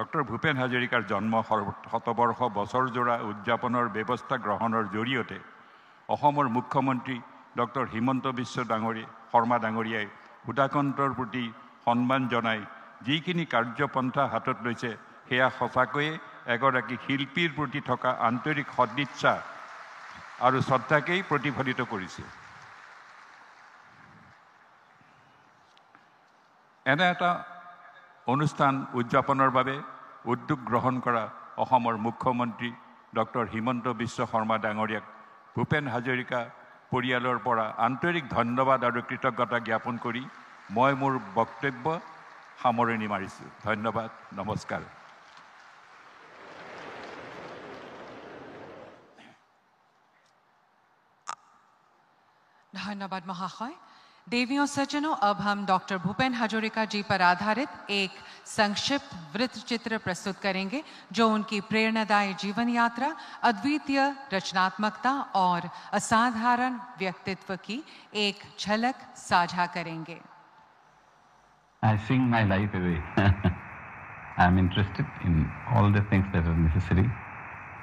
Doctor Bhupen হাজৰিকাৰ জন্ম শতবৰ্ষ বছৰজোৰা উদযাপনৰ ব্যৱস্থা গ্ৰহণৰ জৰিয়তে অসমৰ মুখ্যমন্ত্ৰী ডক্টৰ হিমন্ত বিশ্ব শৰ্মা ডাঙৰীয়াই সুধাকণ্ঠৰ প্ৰতি সন্মান জনাই যিখিনি কাৰ্যপন্থা হাতত লৈছে সেয়া সঁচাকৈয়ে এগৰাকী শিল্পীৰ প্ৰতি থকা আন্তৰিক সদিচ্ছা আৰু শ্ৰদ্ধাকেই প্ৰতিফলিত কৰিছে। এনে এটা অনুষ্ঠান উদযাপনৰ বাবে উদ্যোগ গ্ৰহণ কৰা অসমৰ মুখ্যমন্ত্ৰী ডক্টৰ হিমন্ত বিশ্ব শৰ্মা ডাঙৰীয়াক ভূপেন হাজৰিকা পৰিয়ালৰ পৰা আন্তৰিক ধন্যবাদ আৰু কৃতজ্ঞতা জ্ঞাপন কৰি মই মোৰ বক্তব্য সামৰণি মাৰিছোঁ। ধন্যবাদ, নমস্কাৰ। धन्यवाद महाशय। देवियों सज्जनों, अब हम डॉक्टर भूपेन हाजरिका जी पर आधारित एक संक्षिप्त वृत्त चित्र प्रस्तुत करेंगे जो उनकी प्रेरणादायी जीवन यात्रा, अद्वितीय रचनात्मकता और असाधारण व्यक्तित्व की एक झलक साझा करेंगे। I sing my life away. I am interested in all the things that are necessary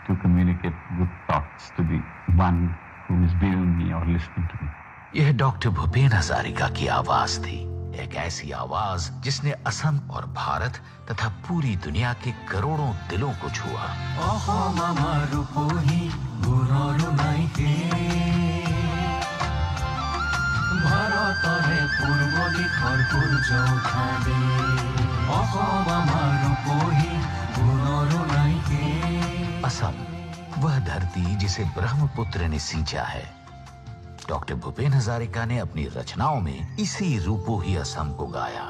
to communicate good thoughts to the one who is viewing me or listening to me. यह डॉक्टर भूपेन हजारिका की आवाज थी, एक ऐसी आवाज जिसने असम और भारत तथा पूरी दुनिया के करोड़ों दिलों को छुआ। असम वह धरती जिसे ब्रह्मपुत्र ने सींचा है। डॉक्टर भूपेन हजारिका ने अपनी रचनाओं में इसी रूपोही असम को गाया।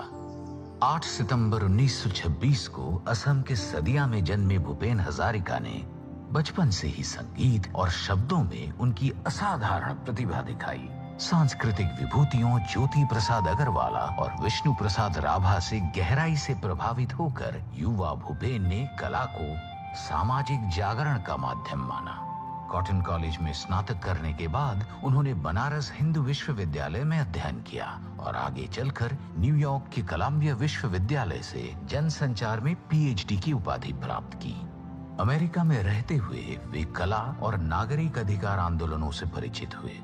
8 सितंबर 1926 को असम के सदिया में जन्मे भूपेन हजारिका ने बचपन से ही संगीत और शब्दों में उनकी असाधारण प्रतिभा दिखाई। सांस्कृतिक विभूतियों ज्योति प्रसाद अग्रवाला और विष्णु प्रसाद राभा से गहराई से प्रभावित होकर युवा भूपेन ने कला को सामाजिक जागरण का माध्यम माना। कॉटन कॉलेज में स्नातक करने के बाद उन्होंने बनारस हिंदू विश्वविद्यालय में अध्ययन किया और आगे चलकर न्यूयॉर्क के कोलंबिया विश्वविद्यालय से जनसंचार में पीएचडी की उपाधि प्राप्त की। अमेरिका में रहते हुए वे कला और नागरिक अधिकार आंदोलनों से परिचित हुए।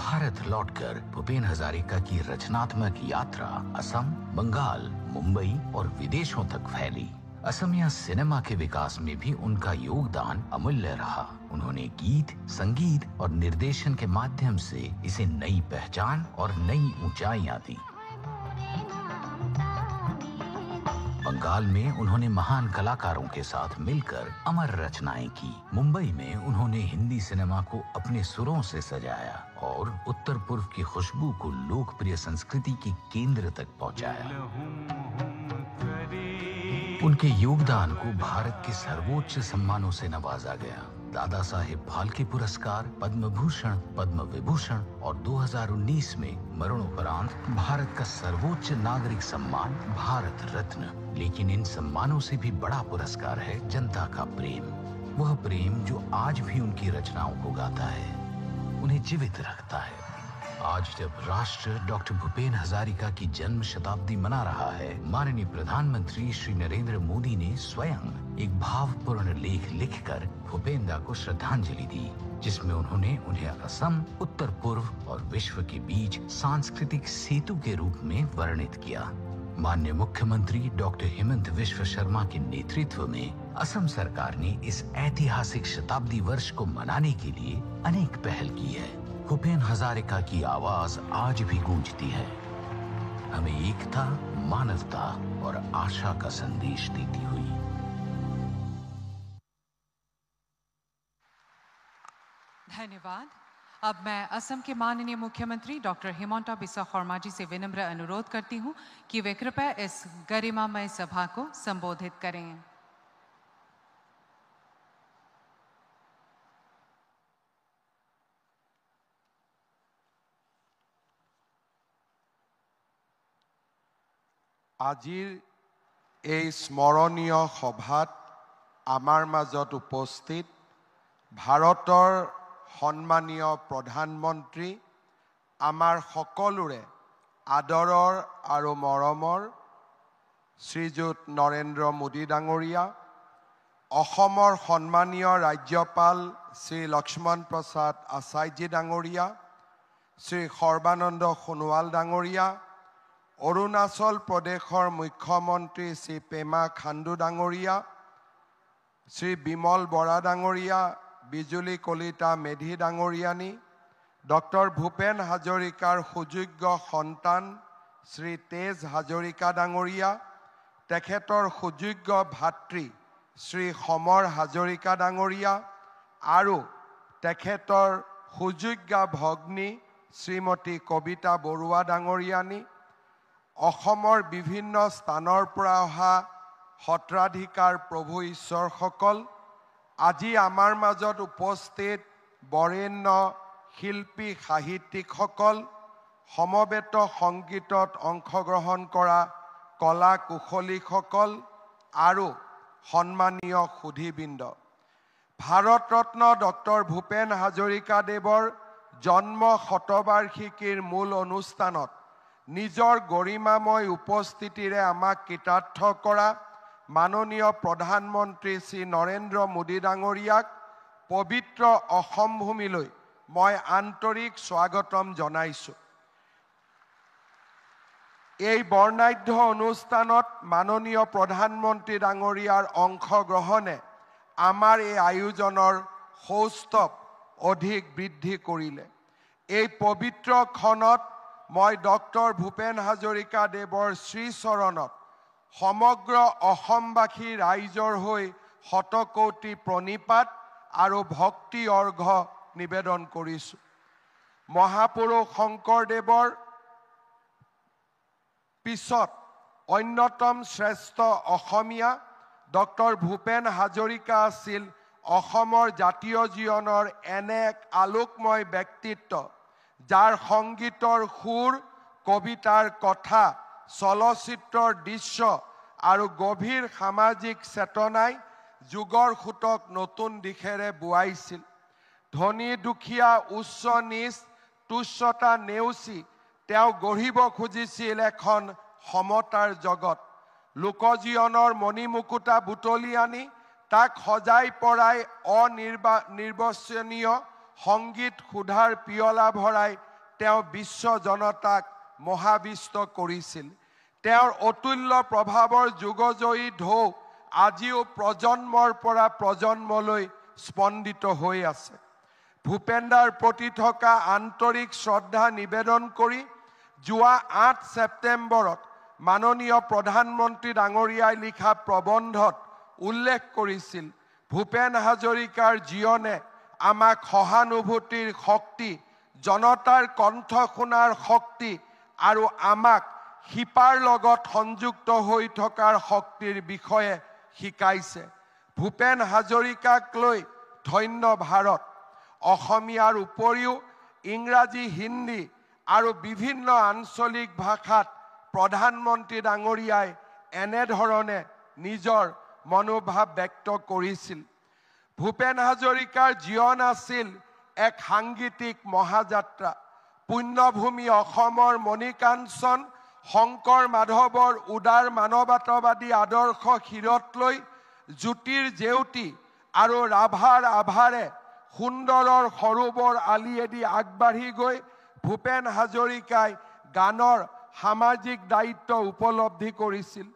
भारत लौटकर भूपेन हजारिका की रचनात्मक यात्रा असम, बंगाल, मुंबई और विदेशों तक फैली। असमिया सिनेमा के विकास में भी उनका योगदान अमूल्य रहा। उन्होंने गीत, संगीत और निर्देशन के माध्यम से इसे नई पहचान और नई ऊंचाइयां दी। बंगाल में उन्होंने महान कलाकारों के साथ मिलकर अमर रचनाएं की। मुंबई में उन्होंने हिंदी सिनेमा को अपने सुरों से सजाया और उत्तर पूर्व की खुशबू को लोकप्रिय संस्कृति के केंद्र तक पहुंचाया। उनके योगदान को भारत के सर्वोच्च सम्मानों से नवाजा गया। दादा साहेब फाल्के पुरस्कार, पद्म भूषण, पद्म विभूषण और 2019 में मरणोपरांत भारत का सर्वोच्च नागरिक सम्मान भारत रत्न। लेकिन इन सम्मानों से भी बड़ा पुरस्कार है जनता का प्रेम। वह प्रेम जो आज भी उनकी रचनाओं को गाता है, उन्हें जीवित रखता है। आज जब राष्ट्र डॉक्टर भूपेन हजारिका की जन्म शताब्दी मना रहा है, माननीय प्रधानमंत्री श्री नरेंद्र मोदी ने स्वयं एक भावपूर्ण लेख लिखकर भूपेन दा को श्रद्धांजलि दी, जिसमें उन्होंने उन्हें असम, उत्तर पूर्व और विश्व के बीच सांस्कृतिक सेतु के रूप में वर्णित किया। माननीय मुख्यमंत्री डॉक्टर हेमंत विश्व शर्मा के नेतृत्व में असम सरकार ने इस ऐतिहासिक शताब्दी वर्ष को मनाने के लिए अनेक पहल की है। भूपेन हजारिका की आवाज आज भी गूंजती है, हमें एकता, मानवता और आशा का संदेश देती हुई। धन्यवाद। अब मैं असम के माननीय मुख्यमंत्री डॉक्टर हिमंता बिस्वा शर्मा जी से विनम्र अनुरोध करती हूं कि वे कृपया इस गरिमामय सभा को संबोधित करें। আজিৰ এই স্মৰণীয় সভাত আমাৰ মাজত উপস্থিত ভাৰতৰ সন্মানীয় প্ৰধানমন্ত্ৰী, আমাৰ সকলোৰে আদৰৰ আৰু মৰমৰ শ্ৰীযুত নৰেন্দ্ৰ মোদী ডাঙৰীয়া, অসমৰ সন্মানীয় ৰাজ্যপাল শ্ৰী লক্ষ্মণ প্ৰসাদ আচাইজী ডাঙৰীয়া, শ্ৰী সৰ্বানন্দ সোণোৱাল ডাঙৰীয়া, অৰুণাচল প্ৰদেশৰ মুখ্যমন্ত্ৰী শ্ৰী পেমা খাণ্ডু ডাঙৰীয়া, শ্ৰী বিমল বৰা ডাঙৰীয়া, বিজুলী কলিতা মেধি ডাঙৰীয়ানী, ডক্টৰ ভূপেন হাজৰিকাৰ সুযোগ্য সন্তান শ্ৰী তেজ হাজৰিকা ডাঙৰীয়া, তেখেতৰ সুযোগ্য ভাতৃ শ্ৰী সমৰ হাজৰিকা ডাঙৰীয়া আৰু তেখেতৰ সুযোগ্য ভগ্নী শ্ৰীমতী কবিতা বৰুৱা ডাঙৰীয়ানী, অসমৰ বিভিন্ন স্থানৰ পৰা অহা সত্ৰাধিকাৰ প্ৰভু ঈশ্বৰসকল, আজি আমাৰ মাজত উপস্থিত বৰেণ্য শিল্পী সাহিত্যিকসকল, সমবেত সংগীতত অংশগ্ৰহণ কৰা কলা কুশলীসকল আৰু সন্মানীয় সুধীবৃন্দ, ভাৰত ৰত্ন ডক্টৰ ভূপেন হাজৰিকাদেৱৰ জন্ম শতবাৰ্ষিকীৰ মূল অনুষ্ঠানত নিজৰ গৰিমাময় উপস্থিতিৰে আমাক কৃতাৰ্থ কৰা মাননীয় প্ৰধানমন্ত্ৰী শ্ৰী নৰেন্দ্ৰ মোদী ডাঙৰীয়াক পবিত্ৰ অসম ভূমিলৈ মই আন্তৰিক স্বাগতম জনাইছোঁ। এই বৰ্ণাঢ্য অনুষ্ঠানত মাননীয় প্ৰধানমন্ত্ৰী ডাঙৰীয়াৰ অংশগ্ৰহণে আমাৰ এই আয়োজনৰ সৌষ্ঠৱ অধিক বৃদ্ধি কৰিলে। এই পবিত্ৰ ক্ষণত মই ডক্টৰ ভূপেন হাজৰিকা দেৱৰ শ্ৰীচৰণত সমগ্ৰ অসমবাসী ৰাইজৰ হৈ শতকোটি প্ৰণিপাত আৰু ভক্তি অৰ্ঘ নিবেদন কৰিছোঁ। মহাপুৰুষ শংকৰদেৱৰ পিছত অন্যতম শ্ৰেষ্ঠ অসমীয়া ডক্টৰ ভূপেন হাজৰিকা আছিল অসমৰ জাতীয় জীৱনৰ এনে এক আলোকময় ব্যক্তিত্ব, যাৰ সংগীতৰ সুৰ, কবিতাৰ কথা, চলচ্চিত্ৰৰ দৃশ্য আৰু গভীৰ সামাজিক চেতনাই যুগৰ সোঁতক নতুন দিশেৰে বোৱাইছিল। ধনী দুখীয়া, উচ্চ নীচ, তুচ্ছতা নেওচি তেওঁ গঢ়িব খুজিছিল এখন সমতাৰ জগত। লোকজীৱনৰ মণিমুকুতা বুটলি আনি তাক সজাই পৰাই অনিৰ্বচনীয় সংগীত সুধাৰ পিয়লা ভৰাই তেওঁ বিশ্ব জনতাক মহাবিষ্ট কৰিছিল। তেওঁৰ অতুল্য প্ৰভাৱৰ যুগজয়ী ঢৌ আজিও প্ৰজন্মৰ পৰা প্ৰজন্মলৈ স্পন্দিত হৈ আছে। ভূপেনদাৰ প্ৰতি থকা আন্তৰিক শ্ৰদ্ধা নিবেদন কৰি যোৱা 8 ছেপ্টেম্বৰত মাননীয় প্ৰধানমন্ত্ৰী ডাঙৰীয়াই লিখা প্ৰবন্ধত উল্লেখ কৰিছিল, ভূপেন হাজৰিকাৰ জীৱনে আমাক সহানুভূতিৰ শক্তি, জনতাৰ কণ্ঠ শুনাৰ শক্তি আৰু আমাক শিপাৰ লগত সংযুক্ত হৈ থকাৰ শক্তিৰ বিষয়ে শিকাইছে। ভূপেন হাজৰিকাক লৈ ধন্য ভাৰত। অসমীয়াৰ উপৰিও ইংৰাজী, হিন্দী আৰু বিভিন্ন আঞ্চলিক ভাষাত প্ৰধানমন্ত্ৰী ডাঙৰীয়াই এনেধৰণে নিজৰ মনোভাৱ ব্যক্ত কৰিছিল। ভূপেন হাজৰিকাৰ জীৱন আছিল এক সাংগীতিক মহাযাত্ৰা। পুণ্যভূমি অসমৰ মণিকাঞ্চন শংকৰ মাধৱৰ উদাৰ মানৱতাবাদী আদৰ্শ শিৰত লৈ জ্যোতিৰ জেউতি আৰু ৰাভাৰ আভাৰে সুন্দৰৰ সৰোবৰ আলিয়েদি আগবাঢ়ি গৈ ভূপেন হাজৰিকাই গানৰ সামাজিক দায়িত্ব উপলব্ধি কৰিছিল।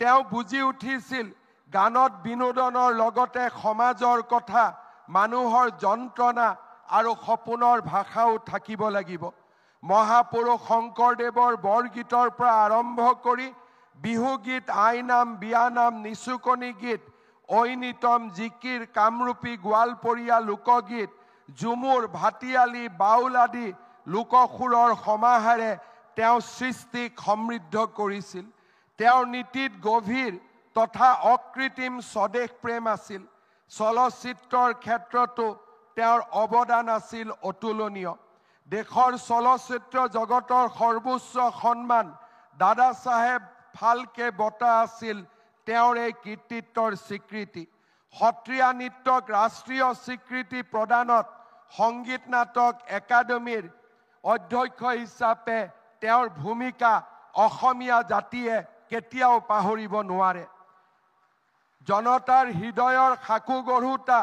তেওঁ বুজি উঠিছিল গানত বিনোদনৰ লগতে সমাজৰ কথা, মানুহৰ যন্ত্ৰণা আৰু সপোনৰ ভাষাও থাকিব লাগিব। মহাপুৰুষ শংকৰদেৱৰ বৰগীতৰ পৰা আৰম্ভ কৰি বিহুগীত, আইনাম, বিয়ানাম, নিচুকনি গীত, ঐনিতম, জিকিৰ, কামৰূপী, গোৱালপৰীয়া লোকগীত, ঝুমুৰ, ভাটিয়ালি, বাউল আদি লোকসুৰৰ সমাহাৰে তেওঁ সৃষ্টিক সমৃদ্ধ কৰিছিল। তেওঁৰ নীতিত গভীৰ তথা অকৃত্ৰিম স্বদেশ প্ৰেম আছিল। চলচ্চিত্ৰৰ ক্ষেত্ৰতো তেওঁৰ অৱদান আছিল অতুলনীয়। দেশৰ চলচ্চিত্ৰ জগতৰ সৰ্বোচ্চ সন্মান দাদা চাহেব ফাল্কে বঁটা আছিল তেওঁৰ এই কৃতিত্বৰ স্বীকৃতি। সত্ৰীয়া নৃত্যক ৰাষ্ট্ৰীয় স্বীকৃতি প্ৰদানত সংগীত নাটক একাডেমীৰ অধ্যক্ষ হিচাপে তেওঁৰ ভূমিকা অসমীয়া জাতিয়ে কেতিয়াও পাহৰিব নোৱাৰে। জনতাৰ হৃদয়ৰ সাকু গঢ়োতা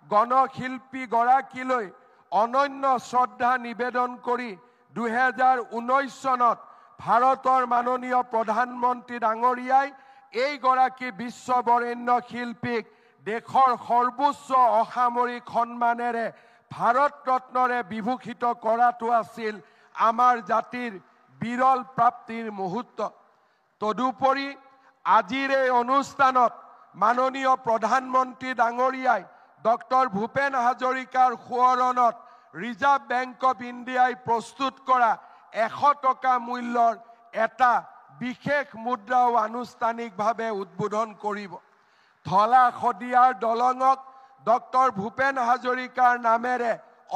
গণশিল্পী গৰাকীলৈ অনন্য শ্ৰদ্ধা নিবেদন কৰি 2019 চনত ভাৰতৰ মাননীয় প্ৰধানমন্ত্ৰী ডাঙৰীয়াই এইগৰাকী বিশ্ববৰেণ্য শিল্পীক দেশৰ সৰ্বোচ্চ অসামৰিক সন্মানেৰে ভাৰত ৰত্নৰে বিভূষিত কৰাটো আছিল আমাৰ জাতিৰ বিৰল প্ৰাপ্তিৰ মুহূৰ্ত। তদুপৰি আজিৰ এই অনুষ্ঠানত মাননীয় প্ৰধানমন্ত্ৰী ডাঙৰীয়াই ডক্টৰ ভূপেন হাজৰিকাৰ সোঁৱৰণত ৰিজাৰ্ভ বেংক অফ ইণ্ডিয়াই প্ৰস্তুত কৰা 100 টকা মূল্যৰ এটা বিশেষ মুদ্ৰাও আনুষ্ঠানিকভাৱে উদ্বোধন কৰিব। ধলা শদিয়াৰ দলঙক ডক্টৰ ভূপেন হাজৰিকাৰ নামেৰে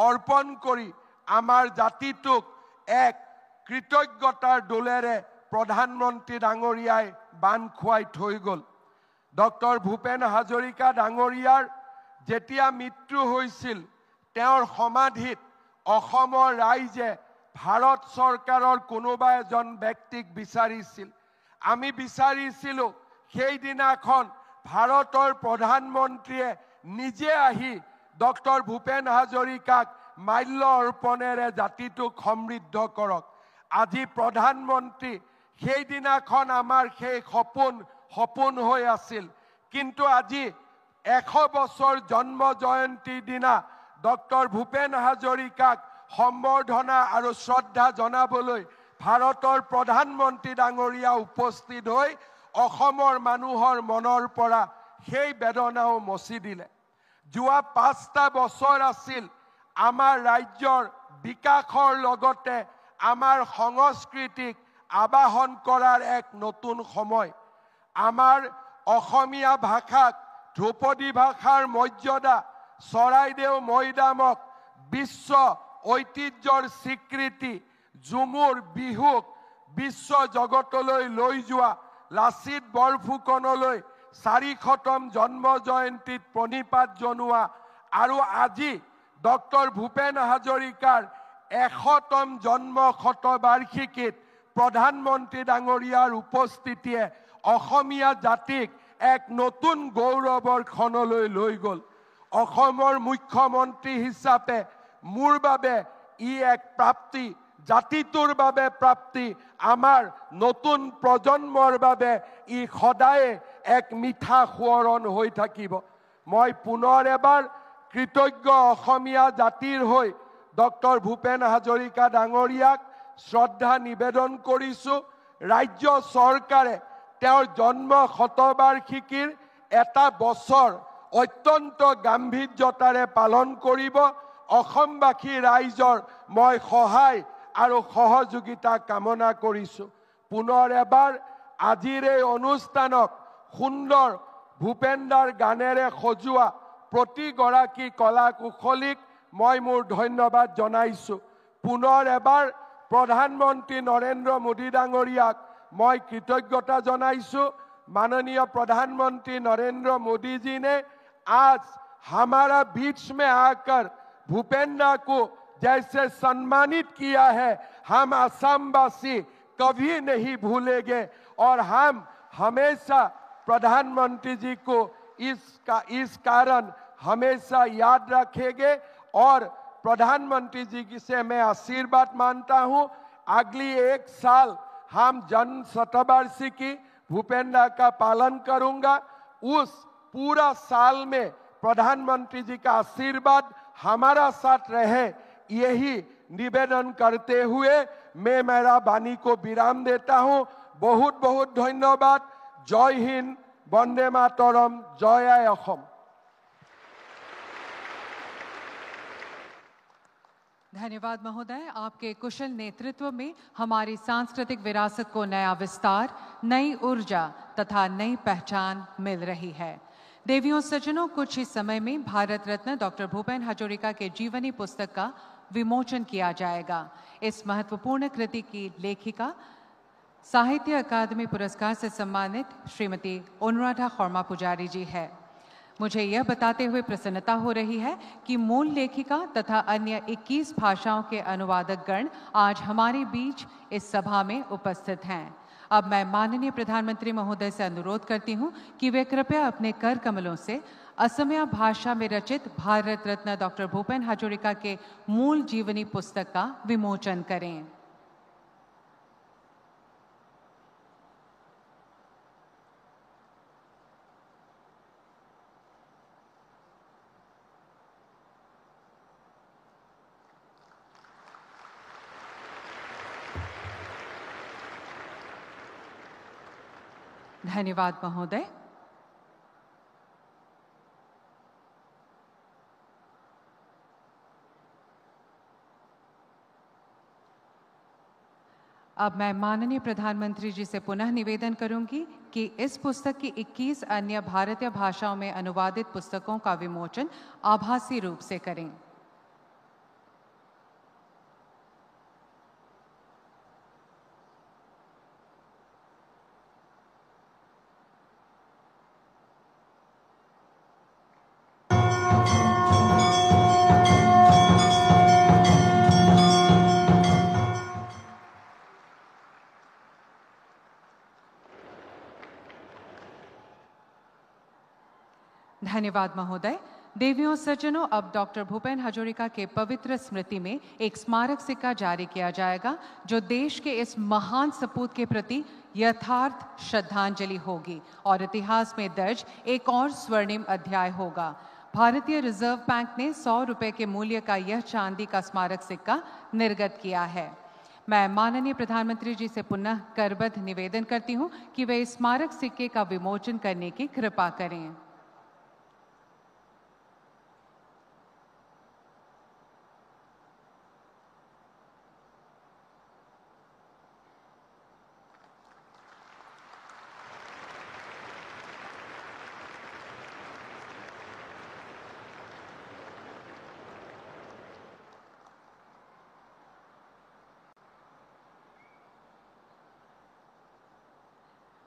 অৰ্পণ কৰি আমাৰ জাতিটোক এক কৃতজ্ঞতাৰ দোলেৰে প্ৰধানমন্ত্ৰী ডাঙৰীয়াই বান খুৱাই থৈ গ'ল। ডক্টৰ ভূপেন হাজৰিকা ডাঙৰীয়াৰ যেতিয়া মৃত্যু হৈছিল তেওঁৰ সমাধিত অসমৰ ৰাইজে ভাৰত চৰকাৰৰ কোনোবা এজন ব্যক্তিক বিচাৰিছিল। আমি বিচাৰিছিলোঁ সেইদিনাখন ভাৰতৰ প্ৰধানমন্ত্ৰীয়ে নিজে আহি ডক্টৰ ভূপেন হাজৰিকাক মাল্য অৰ্পণেৰে জাতিটোক সমৃদ্ধ কৰক। আজি প্ৰধানমন্ত্ৰী সেইদিনাখন আমাৰ সেই সপোন হৈ আছিল, কিন্তু আজি 100 বছৰ জন্ম জয়ন্তীৰ দিনা ডক্টৰ ভূপেন হাজৰিকাক সম্বৰ্ধনা আৰু শ্ৰদ্ধা জনাবলৈ ভাৰতৰ প্ৰধানমন্ত্ৰী ডাঙৰীয়া উপস্থিত হৈ অসমৰ মানুহৰ মনৰ পৰা সেই বেদনাও মচি দিলে। যোৱা 5টা বছৰ আছিল আমাৰ ৰাজ্যৰ বিকাশৰ লগতে আমাৰ সংস্কৃতিক আবাহন কৰাৰ এক নতুন সময়। আমাৰ অসমীয়া ভাষাক ধ্ৰুপদী ভাষাৰ মৰ্যাদা, চৰাইদেউ মৈদামক বিশ্ব ঐতিহ্যৰ স্বীকৃতি, ঝুমুৰ বিহুক বিশ্ব জগতলৈ লৈ যোৱা, লাচিত বৰফুকনলৈ 400তম জন্ম জয়ন্তীত প্ৰণিপাত জনোৱা আৰু আজি ডক্টৰ ভূপেন হাজৰিকাৰ 100তম জন্ম শতবাৰ্ষিকীত প্ৰধানমন্ত্ৰী ডাঙৰীয়াৰ উপস্থিতিয়ে অসমীয়া জাতিক এক নতুন গৌৰৱৰ ক্ষণলৈ লৈ গ'ল। অসমৰ মুখ্যমন্ত্ৰী হিচাপে মোৰ বাবে ই এক প্ৰাপ্তি, জাতিটোৰ বাবে প্ৰাপ্তি, আমাৰ নতুন প্ৰজন্মৰ বাবে ই সদায়ে এক মিঠা সোঁৱৰণ হৈ থাকিব। মই পুনৰ এবাৰ কৃতজ্ঞ অসমীয়া জাতিৰ হৈ ডক্টৰ ভূপেন হাজৰিকা ডাঙৰীয়াক শ্ৰদ্ধা নিবেদন কৰিছোঁ। ৰাজ্য চৰকাৰে তেওঁৰ জন্ম শতবাৰ্ষিকীৰ এটা বছৰ অত্যন্ত গাম্ভীৰ্যতাৰে পালন কৰিব। অসমবাসী ৰাইজৰ মই সহায় আৰু সহযোগিতা কামনা কৰিছোঁ। পুনৰ এবাৰ আজিৰ এই অনুষ্ঠানক সুন্দৰ ভূপেনদাৰ গানেৰে সজোৱা প্ৰতিগৰাকী কলা কুশলীক মই মোৰ ধন্যবাদ জনাইছোঁ। পুনৰ এবাৰ প্ৰধানমন্ত্ৰী নৰেন্দ্ৰ মোদী ডাঙৰীয়াক मैं कृतज्ञता जनाइछु। माननीय प्रधानमंत्री नरेंद्र मोदी जी ने आज हमारा बीच में आकर भूपेंद्र को जैसे सम्मानित किया है, हम असमवासी कभी नहीं भूलेंगे और हम हमेशा प्रधानमंत्री जी को इस कारण हमेशा याद रखेंगे। और प्रधानमंत्री जी से मैं आशीर्वाद मानता हूं, अगली 1 साल हम जन्म शतवार्षिकी भूपेंद्र का पालन करूंगा। उस पूरा साल में प्रधानमंत्री जी का आशीर्वाद हमारा साथ रहे, यही निवेदन करते हुए मैं मेरा वाणी को विराम देता हूं। बहुत बहुत धन्यवाद। जय हिंद, वंदे मातरम, जय असम। धन्यवाद महोदय। आपके कुशल नेतृत्व में हमारी सांस्कृतिक विरासत को नया विस्तार, नई ऊर्जा तथा नई पहचान मिल रही है। देवियों सज्जनों, कुछ ही समय में भारत रत्न डॉक्टर भूपेन हाजरिका के जीवनी पुस्तक का विमोचन किया जाएगा। इस महत्वपूर्ण कृति की लेखिका साहित्य अकादमी पुरस्कार से सम्मानित श्रीमती अनुराधा खर्मा पुजारी जी है। मुझे यह बताते हुए प्रसन्नता हो रही है कि मूल लेखिका तथा अन्य 21 भाषाओं के अनुवादक गण आज हमारे बीच इस सभा में उपस्थित हैं। अब मैं माननीय प्रधानमंत्री महोदय से अनुरोध करती हूं कि वे कृपया अपने कर कमलों से असमिया भाषा में रचित भारत रत्न डॉक्टर भूपेन हाजोरिका के मूल जीवनी पुस्तक का विमोचन करें। धन्यवाद महोदय। अब मैं माननीय प्रधानमंत्री जी से पुनः निवेदन करूंगी कि इस पुस्तक की 21 अन्य भारतीय भाषाओं में अनुवादित पुस्तकों का विमोचन आभासी रूप से करें। धन्यवाद महोदय। देवियों सज्जनों, अब डॉक्टर भूपेन हाजोरिका के पवित्र स्मृति में एक स्मारक सिक्का जारी किया जाएगा जो देश के इस महान सपूत के प्रति यथार्थ श्रद्धांजलि होगी और इतिहास में दर्ज एक और स्वर्णिम अध्याय होगा। भारतीय रिजर्व बैंक ने 100 रुपए के मूल्य का यह चांदी का स्मारक सिक्का निर्गत किया है। मैं माननीय प्रधानमंत्री जी से पुनः करबद्ध निवेदन करती हूं कि वे इस स्मारक सिक्के का विमोचन करने की कृपा करें।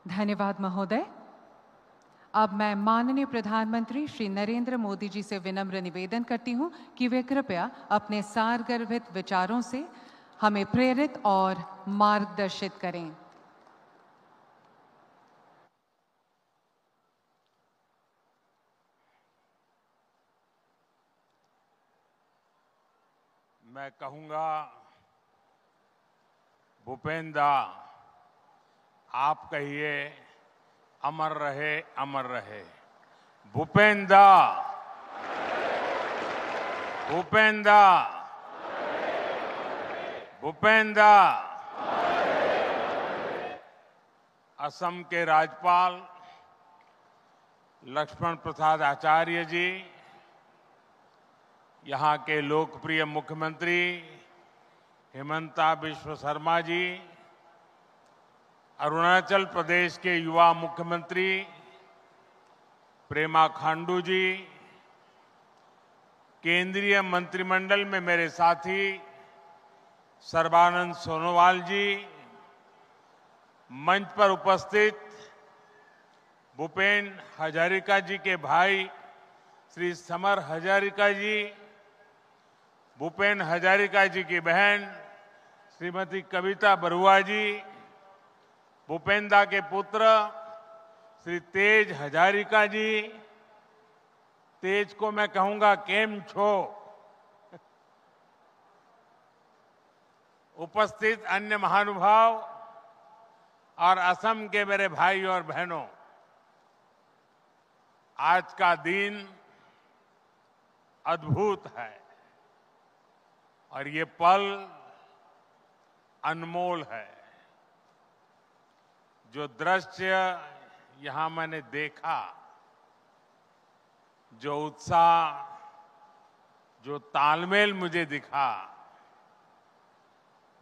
धन्यवाद महोदय। अब मैं माननीय प्रधानमंत्री श्री नरेंद्र मोदी जी से विनम्र निवेदन करती हूं कि वे कृपया अपने सारगर्भित विचारों से हमें प्रेरित और मार्गदर्शित करें। मैं कहूंगा, भूपेन दा आप कहिए अमर रहे, अमर रहे। भूपेन दा, भूपेन दा, भूपेन दा। असम के राज्यपाल लक्ष्मण प्रसाद आचार्य जी, यहाँ के लोकप्रिय मुख्यमंत्री हिमंता बिश्व शर्मा जी, अरुणाचल प्रदेश के युवा मुख्यमंत्री प्रेमा खांडू जी, केंद्रीय मंत्रिमंडल में मेरे साथी सर्बानंद सोनोवाल जी, मंच पर उपस्थित भूपेन हजारिका जी के भाई श्री समर हजारिका जी, भूपेन हजारिका जी की बहन श्रीमती कविता बरुआ जी, भूपेन दा के पुत्र श्री तेज हजारिका जी। तेज को मैं कहूंगा केम छो। उपस्थित अन्य महानुभाव और असम के मेरे भाई और बहनों, आज का दिन अद्भुत है और ये पल अनमोल है। जो दृश्य यहां मैंने देखा, जो उत्साह, जो तालमेल मुझे दिखा,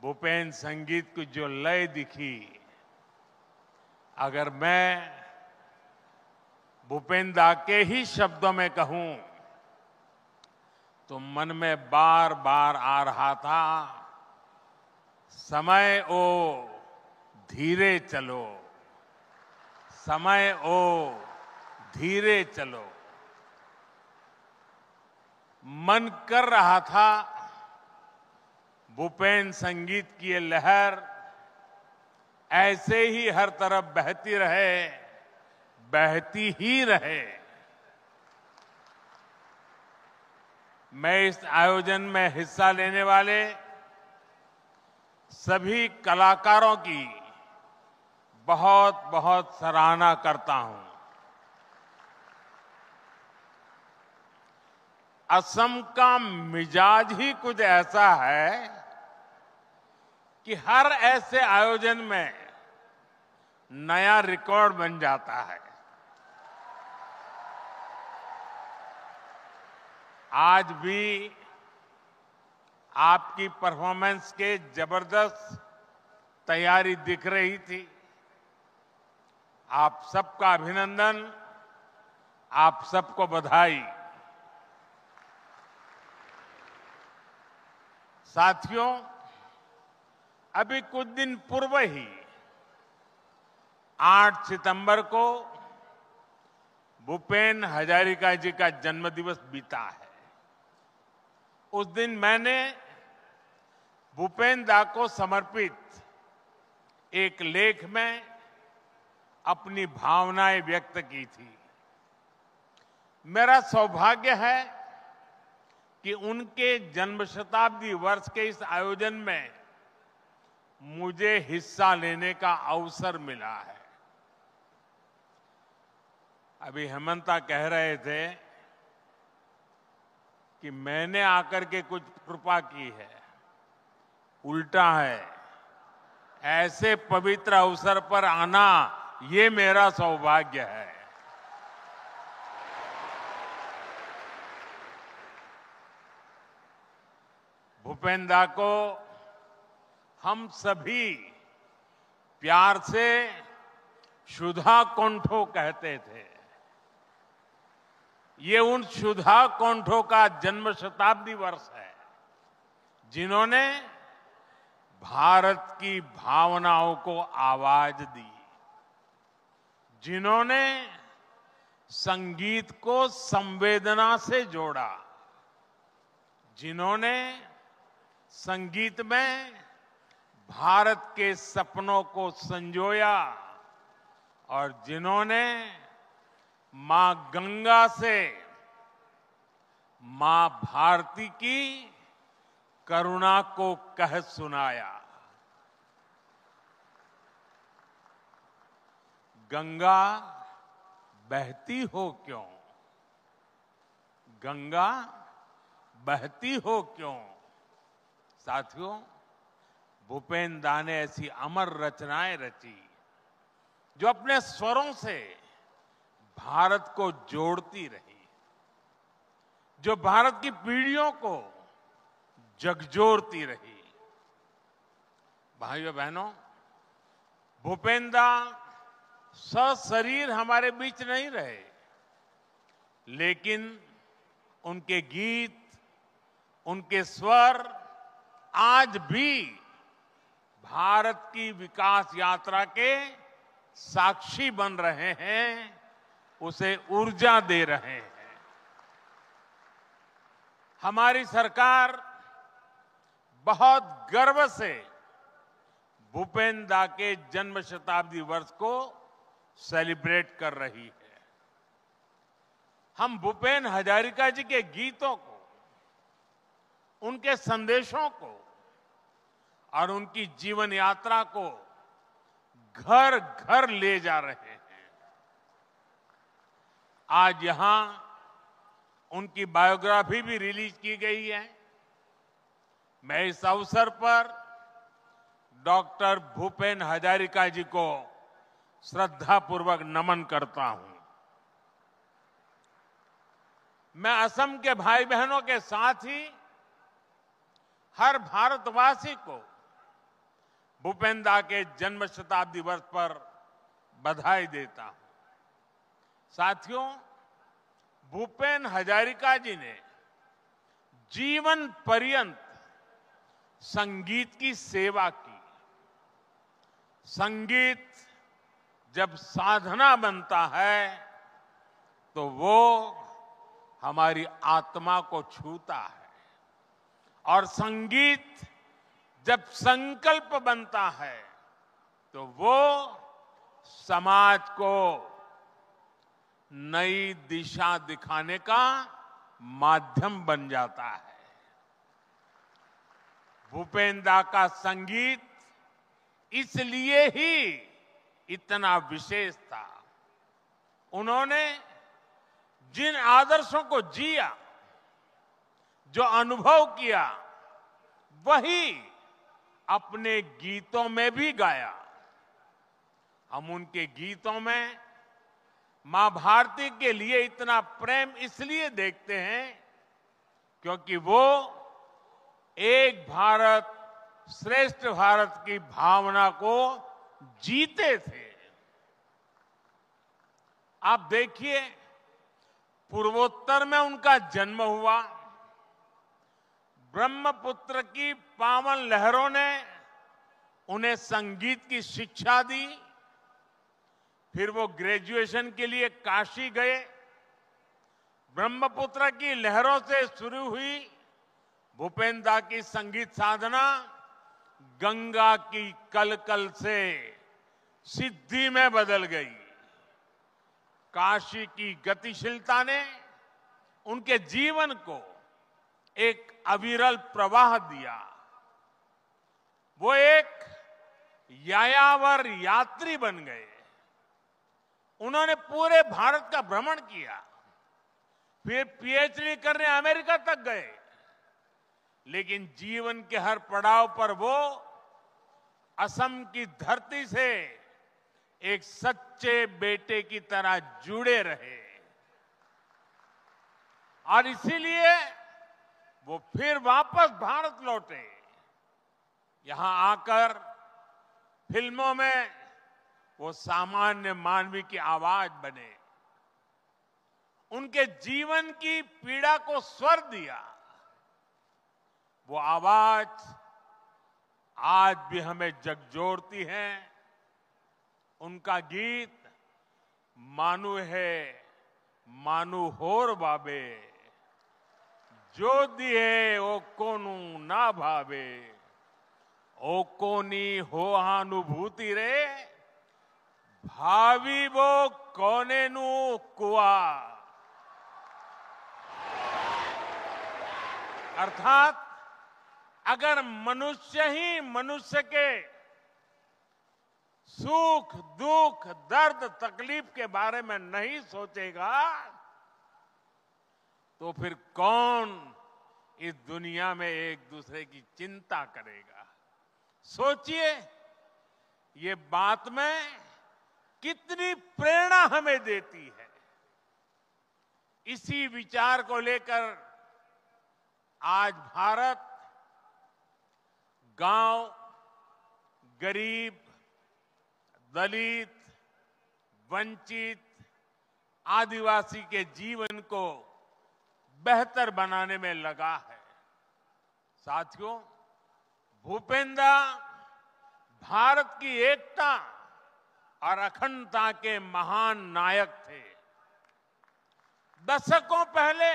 भूपेन संगीत की जो लय दिखी, अगर मैं भूपेन दा के ही शब्दों में कहूं तो मन में बार बार आ रहा था, समय ओ धीरे चलो, समय ओ धीरे चलो। मन कर रहा था भूपेन संगीत की ये लहर ऐसे ही हर तरफ बहती रहे, बहती ही रहे। मैं इस आयोजन में हिस्सा लेने वाले सभी कलाकारों की बहुत बहुत सराहना करता हूं। असम का मिजाज ही कुछ ऐसा है कि हर ऐसे आयोजन में नया रिकॉर्ड बन जाता है। आज भी आपकी परफॉर्मेंस के जबरदस्त तैयारी दिख रही थी। आप सबका अभिनंदन, आप सबको बधाई। साथियों, अभी कुछ दिन पूर्व ही 8 सितंबर को भूपेन हजारिका जी का जन्मदिवस बीता है। उस दिन मैंने भूपेन दा को समर्पित एक लेख में अपनी भावनाएं व्यक्त की थी। मेरा सौभाग्य है कि उनके जन्म शताब्दी वर्ष के इस आयोजन में मुझे हिस्सा लेने का अवसर मिला है। अभी हेमंता कह रहे थे कि मैंने आकर के कुछ कृपा की है। उल्टा है, ऐसे पवित्र अवसर पर आना ये मेरा सौभाग्य है। भूपेन दा को हम सभी प्यार से सुधा कोंठो कहते थे। ये उन सुधा कोंठो का जन्म शताब्दी वर्ष है जिन्होंने भारत की भावनाओं को आवाज दी, जिन्होंने संगीत को संवेदना से जोड़ा, जिन्होंने संगीत में भारत के सपनों को संजोया और जिन्होंने मां गंगा से मां भारती की करुणा को कह सुनाया। गंगा बहती हो क्यों, गंगा बहती हो क्यों। साथियों, भूपेन दा ने ऐसी अमर रचनाएं रची जो अपने स्वरों से भारत को जोड़ती रही, जो भारत की पीढ़ियों को झकझोरती रही। भाइयों बहनों, भूपेन दा सशरीर हमारे बीच नहीं रहे, लेकिन उनके गीत, उनके स्वर आज भी भारत की विकास यात्रा के साक्षी बन रहे हैं, उसे ऊर्जा दे रहे हैं। हमारी सरकार बहुत गर्व से भूपेन दा के जन्म शताब्दी वर्ष को सेलिब्रेट कर रही है। हम भूपेन हजारिका जी के गीतों को, उनके संदेशों को और उनकी जीवन यात्रा को घर घर ले जा रहे हैं। आज यहां उनकी बायोग्राफी भी रिलीज की गई है। मैं इस अवसर पर डॉक्टर भूपेन हजारिका जी को श्रद्धापूर्वक नमन करता हूं। मैं असम के भाई बहनों के साथ ही हर भारतवासी को भूपेन दा के जन्म शताब्दी वर्ष पर बधाई देता हूं। साथियों, भूपेन हजारिका जी ने जीवन पर्यंत संगीत की सेवा की। संगीत जब साधना बनता है तो वो हमारी आत्मा को छूता है, और संगीत जब संकल्प बनता है तो वो समाज को नई दिशा दिखाने का माध्यम बन जाता है। भूपेन दा का संगीत इसलिए ही इतना विशेष था। उन्होंने जिन आदर्शों को जिया, जो अनुभव किया, वही अपने गीतों में भी गाया। हम उनके गीतों में मां भारती के लिए इतना प्रेम इसलिए देखते हैं क्योंकि वो एक भारत श्रेष्ठ भारत की भावना को जीते थे। आप देखिए, पूर्वोत्तर में उनका जन्म हुआ। ब्रह्मपुत्र की पावन लहरों ने उन्हें संगीत की शिक्षा दी। फिर वो ग्रेजुएशन के लिए काशी गए। ब्रह्मपुत्र की लहरों से शुरू हुई भूपेन दा की संगीत साधना गंगा की कलकल से सिद्धि में बदल गई। काशी की गतिशीलता ने उनके जीवन को एक अविरल प्रवाह दिया। वो एक यायावर यात्री बन गए। उन्होंने पूरे भारत का भ्रमण किया, फिर पीएचडी करने अमेरिका तक गए। लेकिन जीवन के हर पड़ाव पर वो असम की धरती से एक सच्चे बेटे की तरह जुड़े रहे और इसीलिए वो फिर वापस भारत लौटे। यहां आकर फिल्मों में वो सामान्य मानवी की आवाज बने। उनके जीवन की पीड़ा को स्वर दिया। वो आवाज आज भी हमें झकझोरती है। उनका गीत मानु है मानु होर बाबे, जो दिए ओ कोनु ना भावे, ओ कोनी हो अनुभूति रे, भावी वो कोने नु कुआ। अर्थात अगर मनुष्य ही मनुष्य के सुख दुख दर्द तकलीफ के बारे में नहीं सोचेगा तो फिर कौन इस दुनिया में एक दूसरे की चिंता करेगा। सोचिए, ये बात में कितनी प्रेरणा हमें देती है। इसी विचार को लेकर आज भारत गांव, गरीब, दलित, वंचित, आदिवासी के जीवन को बेहतर बनाने में लगा है। साथियों, भूपेन दा भारत की एकता और अखंडता के महान नायक थे। दशकों पहले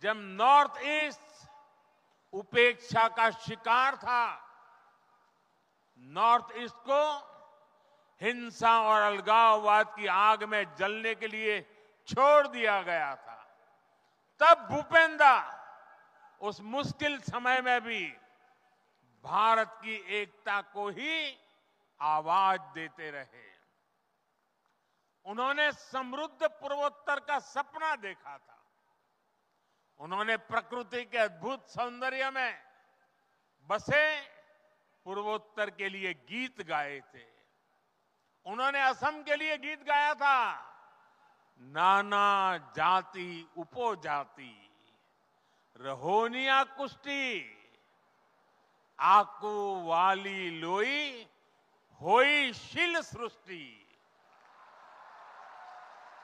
जब नॉर्थ ईस्ट उपेक्षा का शिकार था, नॉर्थ ईस्ट को हिंसा और अलगाववाद की आग में जलने के लिए छोड़ दिया गया था, तब भूपेन दा उस मुश्किल समय में भी भारत की एकता को ही आवाज देते रहे। उन्होंने समृद्ध पूर्वोत्तर का सपना देखा था। उन्होंने प्रकृति के अद्भुत सौंदर्य में बसे पूर्वोत्तर के लिए गीत गाए थे। उन्होंने असम के लिए गीत गाया था, नाना जाति उपजाति रहोनिया कुष्टी, आकू वाली लोई होई शिल सृष्टि,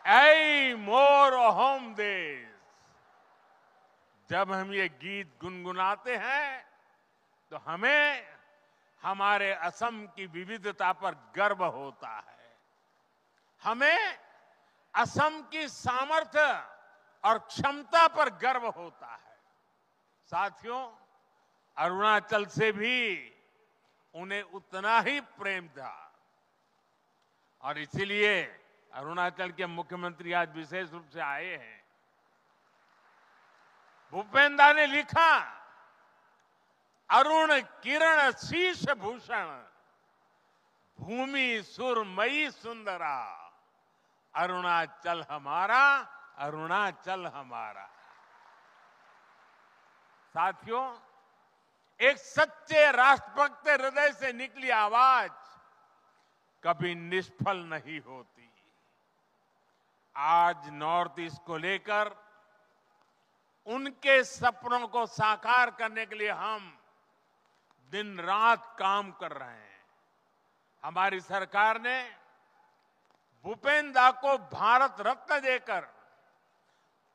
ऐ मोर अहोम देश। जब हम ये गीत गुनगुनाते हैं तो हमें हमारे असम की विविधता पर गर्व होता है। हमें असम की सामर्थ्य और क्षमता पर गर्व होता है। साथियों, अरुणाचल से भी उन्हें उतना ही प्रेम था। और इसीलिए अरुणाचल के मुख्यमंत्री आज विशेष रूप से आए हैं। भूपेन दा ने लिखा, अरुण किरण शीश भूषण, भूमि सुरमयी सुंदरा, अरुणाचल हमारा, अरुणाचल हमारा। साथियों, एक सच्चे राष्ट्रभक्त हृदय से निकली आवाज कभी निष्फल नहीं होती। आज नॉर्थ ईस्ट को लेकर उनके सपनों को साकार करने के लिए हम दिन रात काम कर रहे हैं। हमारी सरकार ने भूपेन दा को भारत रत्न देकर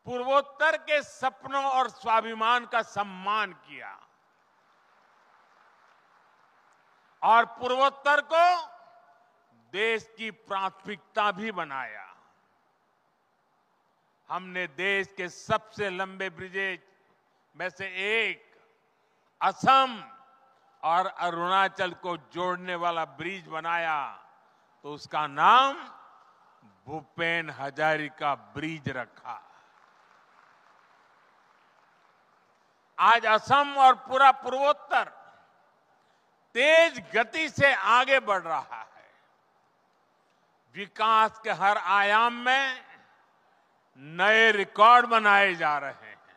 पूर्वोत्तर के सपनों और स्वाभिमान का सम्मान किया और पूर्वोत्तर को देश की प्राथमिकता भी बनाया। हमने देश के सबसे लंबे ब्रिजेज में से एक असम और अरुणाचल को जोड़ने वाला ब्रिज बनाया, तो उसका नाम भूपेन हजारिका ब्रिज रखा। आज असम और पूरा पूर्वोत्तर तेज गति से आगे बढ़ रहा है। विकास के हर आयाम में नए रिकॉर्ड बनाए जा रहे हैं।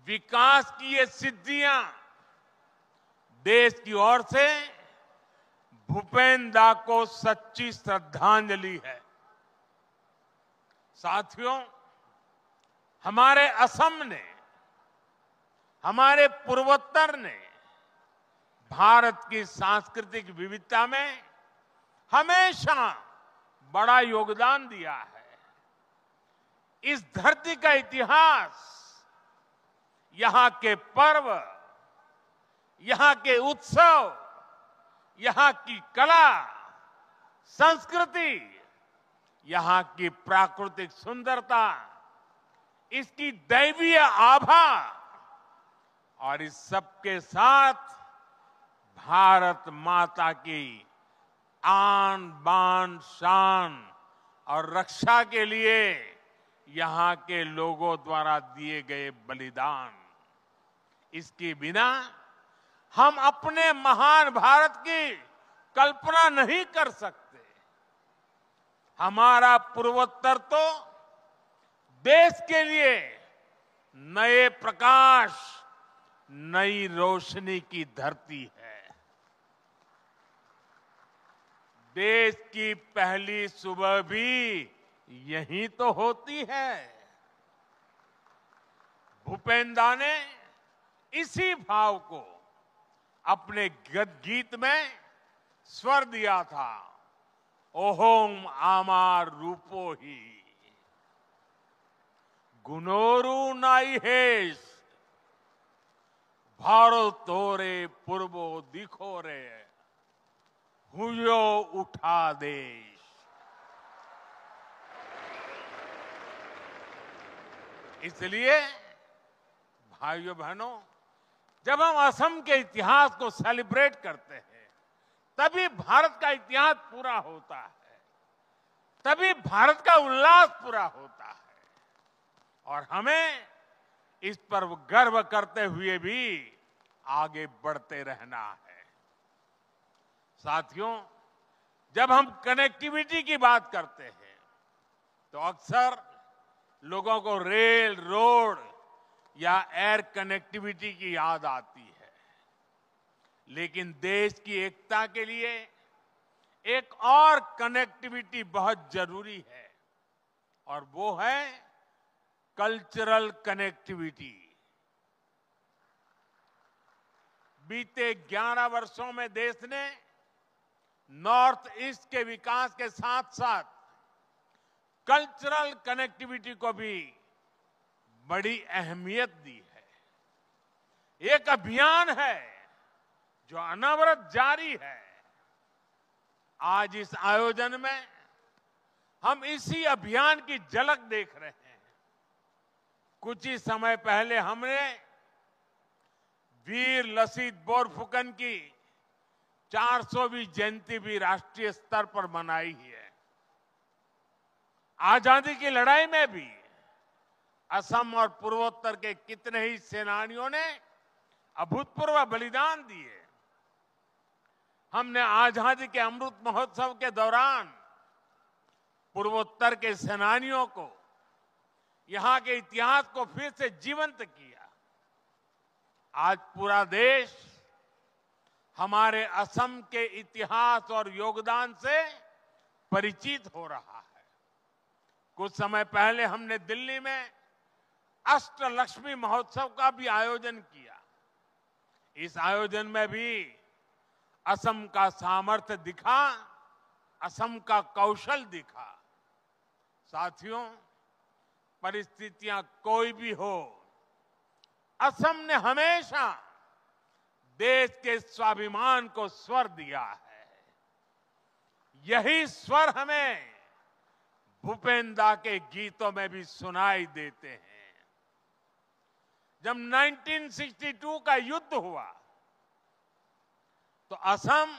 विकास की ये सिद्धियां देश की ओर से भूपेन दा को सच्ची श्रद्धांजलि है। साथियों, हमारे असम ने, हमारे पूर्वोत्तर ने भारत की सांस्कृतिक विविधता में हमेशा बड़ा योगदान दिया है। इस धरती का इतिहास, यहां के पर्व, यहां के उत्सव, यहां की कला, संस्कृति, यहां की प्राकृतिक सुंदरता, इसकी दैवीय आभा और इस सब के साथ भारत माता की आन बान शान और रक्षा के लिए यहां के लोगों द्वारा दिए गए बलिदान, इसके बिना हम अपने महान भारत की कल्पना नहीं कर सकते। हमारा पूर्वोत्तर तो देश के लिए नए प्रकाश, नई रोशनी की धरती है। देश की पहली सुबह भी यही तो होती है। भूपेन दा ने इसी भाव को अपने गीत में स्वर दिया था, ओहोम आमार रूपो ही गुनोरु नाई हेश, भारत तोरे पूर्वो दिखो रे, हुयो उठा देश। इसलिए भाइयों बहनों, जब हम असम के इतिहास को सेलिब्रेट करते हैं, तभी भारत का इतिहास पूरा होता है, तभी भारत का उल्लास पूरा होता है। और हमें इस पर गर्व करते हुए भी आगे बढ़ते रहना है। साथियों, जब हम कनेक्टिविटी की बात करते हैं तो अक्सर लोगों को रेल, रोड या एयर कनेक्टिविटी की याद आती है, लेकिन देश की एकता के लिए एक और कनेक्टिविटी बहुत जरूरी है, और वो है कल्चरल कनेक्टिविटी। बीते 11 वर्षों में देश ने नॉर्थ ईस्ट के विकास के साथ साथ कल्चरल कनेक्टिविटी को भी बड़ी अहमियत दी है। एक अभियान है जो अनवरत जारी है। आज इस आयोजन में हम इसी अभियान की झलक देख रहे हैं। कुछ ही समय पहले हमने वीर लसित बोरफुकन की 400वीं जयंती भी राष्ट्रीय स्तर पर मनाई है। आजादी की लड़ाई में भी असम और पूर्वोत्तर के कितने ही सेनानियों ने अभूतपूर्व बलिदान दिए। हमने आजादी के अमृत महोत्सव के दौरान पूर्वोत्तर के सेनानियों को, यहां के इतिहास को फिर से जीवंत किया। आज पूरा देश हमारे असम के इतिहास और योगदान से परिचित हो रहा है। कुछ समय पहले हमने दिल्ली में अष्टलक्ष्मी महोत्सव का भी आयोजन किया। इस आयोजन में भी असम का सामर्थ्य दिखा, असम का कौशल दिखा। साथियों, परिस्थितियां कोई भी हो, असम ने हमेशा देश के स्वाभिमान को स्वर दिया है। यही स्वर हमें भूपेन दा के गीतों में भी सुनाई देते हैं। जब 1962 का युद्ध हुआ तो असम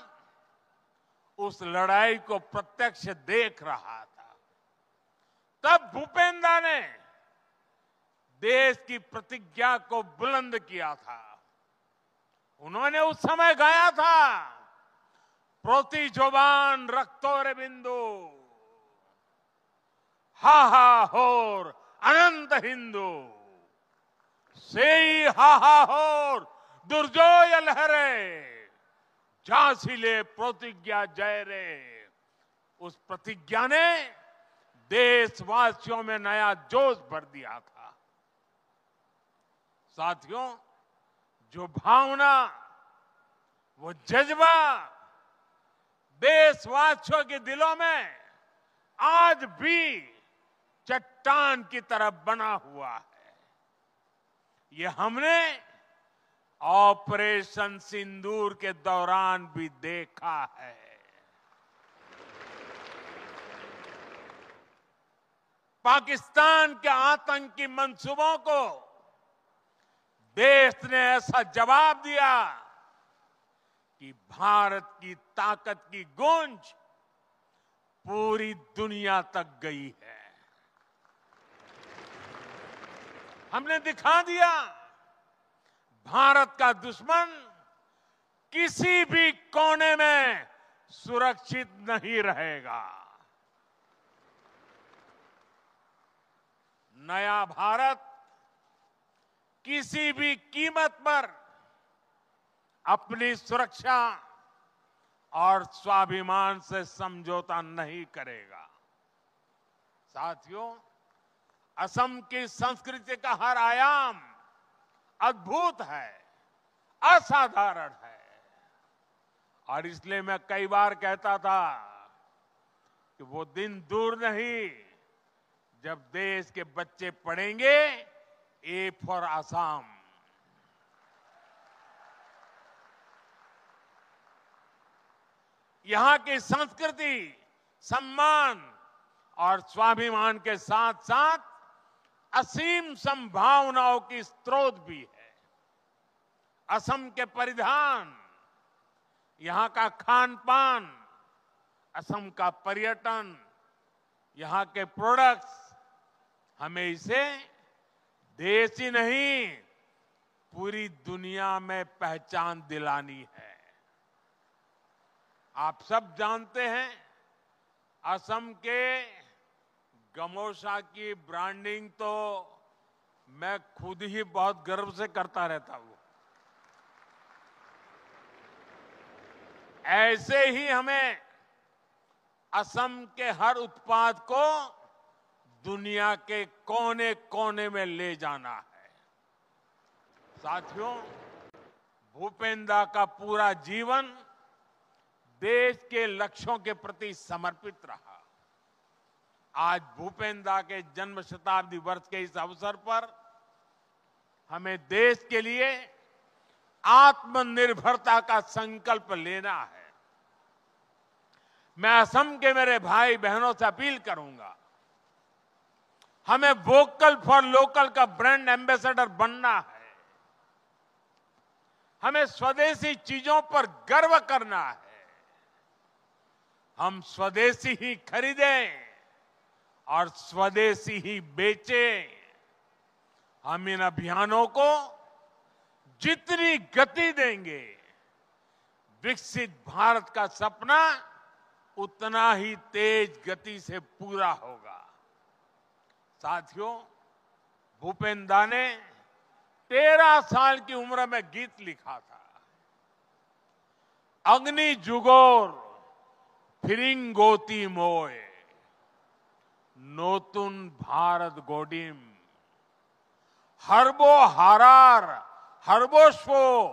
उस लड़ाई को प्रत्यक्ष देख रहा था। तब भूपेन दा ने देश की प्रतिज्ञा को बुलंद किया था। उन्होंने उस समय गाया था, प्रोति जोबान रक्तोरे बिंदु, हा हा होर अनंत हिंदू, सेई हा हा होर दुर्जोय लहरे, झांसीले प्रतिज्ञा जय रे। उस प्रतिज्ञा ने देशवासियों में नया जोश भर दिया था। साथियों, जो भावना, वो जज्बा देशवासियों के दिलों में आज भी चट्टान की तरह बना हुआ है। ये हमने ऑपरेशन सिंदूर के दौरान भी देखा है। पाकिस्तान के आतंकी मंसूबों को देश ने ऐसा जवाब दिया कि भारत की ताकत की गूंज पूरी दुनिया तक गई है। हमने दिखा दिया, भारत का दुश्मन किसी भी कोने में सुरक्षित नहीं रहेगा। नया भारत किसी भी कीमत पर अपनी सुरक्षा और स्वाभिमान से समझौता नहीं करेगा। साथियों, असम की संस्कृति का हर आयाम अद्भुत है, असाधारण है। और इसलिए मैं कई बार कहता था कि वो दिन दूर नहीं जब देश के बच्चे पढ़ेंगे ए फॉर असम। यहां की संस्कृति, सम्मान और स्वाभिमान के साथ साथ असीम संभावनाओं की स्रोत भी है। असम के परिधान, यहां का खान पान, असम का पर्यटन, यहां के प्रोडक्ट्स, हमें इसे देश ही नहीं पूरी दुनिया में पहचान दिलानी है। आप सब जानते हैं, असम के गमोसा की ब्रांडिंग तो मैं खुद ही बहुत गर्व से करता रहता हूं। ऐसे ही हमें असम के हर उत्पाद को दुनिया के कोने कोने में ले जाना है। साथियों, भूपेन दा का पूरा जीवन देश के लक्ष्यों के प्रति समर्पित रहा। आज भूपेन दा के जन्म शताब्दी वर्ष के इस अवसर पर हमें देश के लिए आत्मनिर्भरता का संकल्प लेना है। मैं असम के मेरे भाई बहनों से अपील करूंगा, हमें वोकल फॉर लोकल का ब्रांड एम्बेसडर बनना है। हमें स्वदेशी चीजों पर गर्व करना है। हम स्वदेशी ही खरीदें और स्वदेशी ही बेचें। हम इन अभियानों को जितनी गति देंगे, विकसित भारत का सपना उतना ही तेज गति से पूरा होगा। साथियों, भूपेन दा ने 13 साल की उम्र में गीत लिखा था। अग्नि जुगोर फिरिंगोती मोय, नोतुन भारत गोडिम, हरबो हारार हरबोश्वो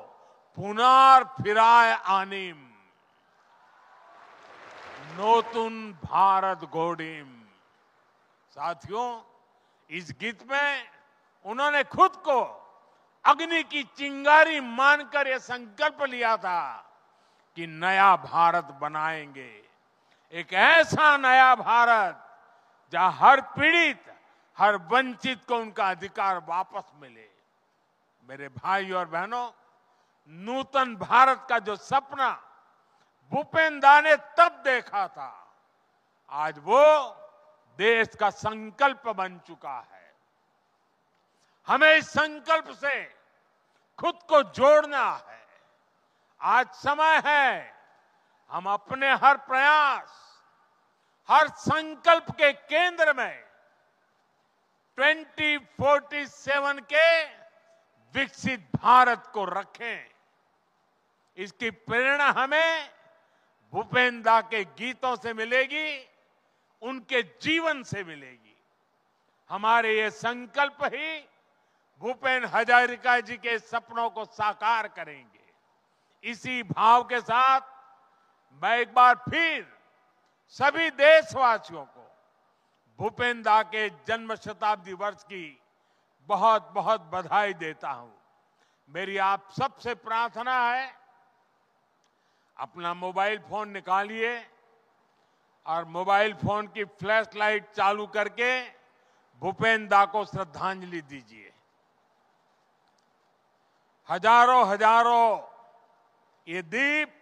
पुनार फिराय आनिम, नोतुन भारत गोडिम। साथियों, इस गीत में उन्होंने खुद को अग्नि की चिंगारी मानकर यह संकल्प लिया था कि नया भारत बनाएंगे, एक ऐसा नया भारत जहां हर पीड़ित, हर वंचित को उनका अधिकार वापस मिले। मेरे भाई और बहनों, नूतन भारत का जो सपना भूपेन दा ने तब देखा था, आज वो देश का संकल्प बन चुका है। हमें इस संकल्प से खुद को जोड़ना है। आज समय है हम अपने हर प्रयास, हर संकल्प के केंद्र में 2047 के विकसित भारत को रखें। इसकी प्रेरणा हमें भूपेन दा के गीतों से मिलेगी, उनके जीवन से मिलेगी। हमारे ये संकल्प ही भूपेन हजारिका जी के सपनों को साकार करेंगे। इसी भाव के साथ मैं एक बार फिर सभी देशवासियों को भूपेन दा के जन्म शताब्दी वर्ष की बहुत बहुत बधाई देता हूं। मेरी आप सबसे प्रार्थना है, अपना मोबाइल फोन निकालिए और मोबाइल फोन की फ्लैश लाइट चालू करके भूपेन दा को श्रद्धांजलि दीजिए। हजारों हजारों ये दीप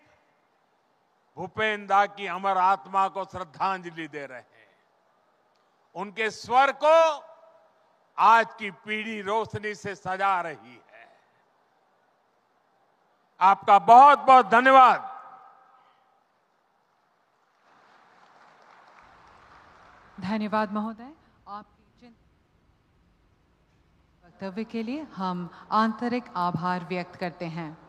भूपेन दा की अमर आत्मा को श्रद्धांजलि दे रहे हैं। उनके स्वर को आज की पीढ़ी रोशनी से सजा रही है। आपका बहुत बहुत धन्यवाद। धन्यवाद महोदय। आपके वक्तव्य के लिए हम आंतरिक आभार व्यक्त करते हैं।